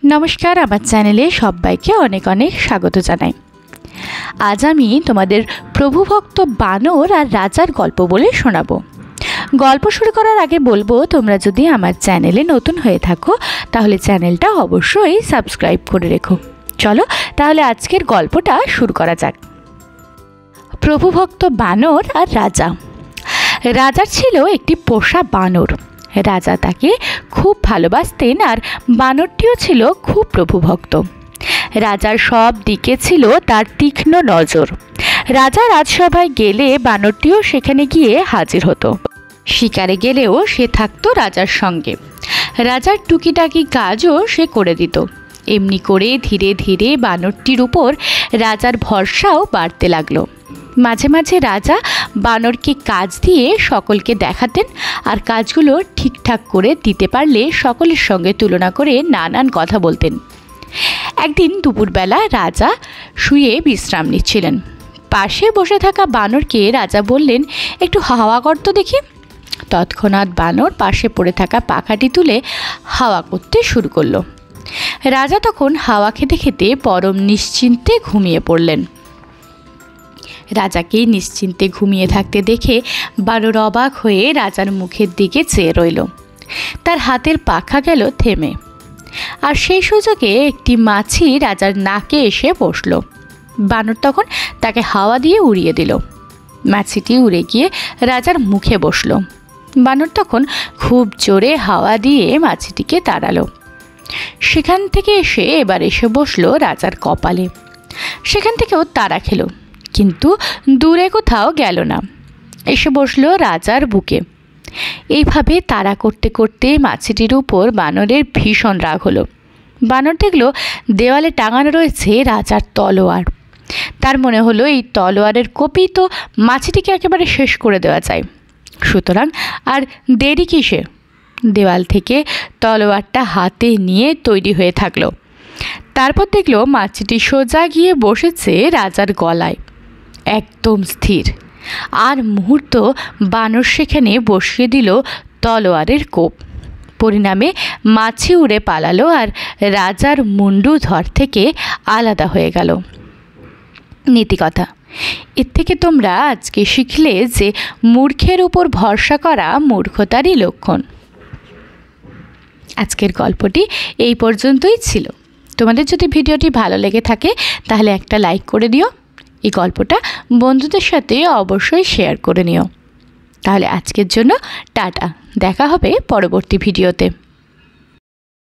नमस्कार आमार चैनेले सबाइके अनेक अनेक स्वागत जानाई। आज आमी तोमादेर प्रभुभक्त बानर और राजार गल्प बोले शोनाबो। गल्प शुरू करार आगे बोलबो तोमरा जदि आमार चैनेले नतुन हये थाको ताहले चैनेलटा अवश्यई सबस्क्राइब करे रेखो। चलो ताहले आजकेर गल्पटा शुरू करा जाक। प्रभुभक्त बानर और राजा। राजार छिलो एकटी पोषा बानर। राजा ताके खूब भालोबासतेन और बानरटिओ छिलो खूब प्रभुभक्त। राजार सब दिके छिलो तार तीक्ष्ण नजर। राजा राजसभाय गेले बानरटिओ सेखाने गिये हाजिर हतो। शिकारे गेलेओ से थाकतो राजार संगे। राजार टुकिटाकी काजो से करे दित। एमनि करे धीरे धीरे बानरटिर उपर राजार भरसाओ बाड़ते लागलो। माझे माझे राजा बानर के काज दिए सकलके देखातेन और काजगुलो ठीकठाक करे दिते पारले सकलेर संगे तुलना करे नानान कथा बोलतेन। एकदिन दुपुरबेला राजा शुए विश्राम निच्छिलेन। पाशे बसे थाका बानरके राजा बोललेन, एकटु हावा कर तो देखी। तत्क्षणात् बानर पाशे पड़े थाका पाखाटी तुले हावा करते शुरू करलो। राजा तखन हावा खेते खेते परम निश्चिन्ते घुमिये पड़लेन। राजाके निश्चिन्ते घुमिये थाकते देखे बानर अबाक हये राजार मुखेर दिके चेये रइल। तार हाथेर पाखा गेल थेमे और सेई सुयोगे एकटी माछी राजार नाके एसे बसलो। बानर तखन ताके हावा दिये उड़िये दिल। माछीटी उड़े गिये राजार मुखे बसलो। बानर तखन खूब जोरे हावा दिये माछीटिके ताड़ालो। सेखान थेके एसे एबार एसे बसलो राजार कपाले। सेखान थेकेओ ताड़ा खेलो किन्तु दूरे कोथाओ गेल ना। एसे बसलो राजार बुके। এইভাবে তাড়া করতে করতে মাছিটির উপর বানরের ভীষণ রাগ হলো। বানর দেখলো দেওয়ালে টাঙানো রয়েছে রাজার তলোয়ার। তার মনে হলো এই তলোয়ারের কোপেই তো মাছিটিকে একেবারে শেষ করে দেওয়া যায়। সুতরাং আর দেরি কিসে? দেওয়াল থেকে তলোয়ারটা হাতে নিয়ে তৈরি হয়ে থাকলো। তারপর দেখলো মাছিটি সোজা গিয়ে বসেছে রাজার গলায়, একদম স্থির। আর মুহূর্ত বানর সেখানে বসিয়ে দিল তলোয়ারের কোপ। পরিণামে মাছি উড়ে পালালো আর রাজার মুন্ডু ধর থেকে আলাদা হয়ে গেল। নীতিকথা, এর থেকে তোমরা আজকে শিখলে যে মূর্খের উপর ভরসা করা মূর্খতারই লক্ষণ। আজকের গল্পটি এই পর্যন্তই ছিল। তোমাদের যদি ভিডিওটি ভালো লেগে থাকে তাহলে একটা লাইক করে দিও। এই গল্পটা বন্ধুদের সাথে অবশ্যই শেয়ার করে নিও। তাহলে আজকের জন্য টাটা, দেখা হবে পরবর্তী ভিডিওতে।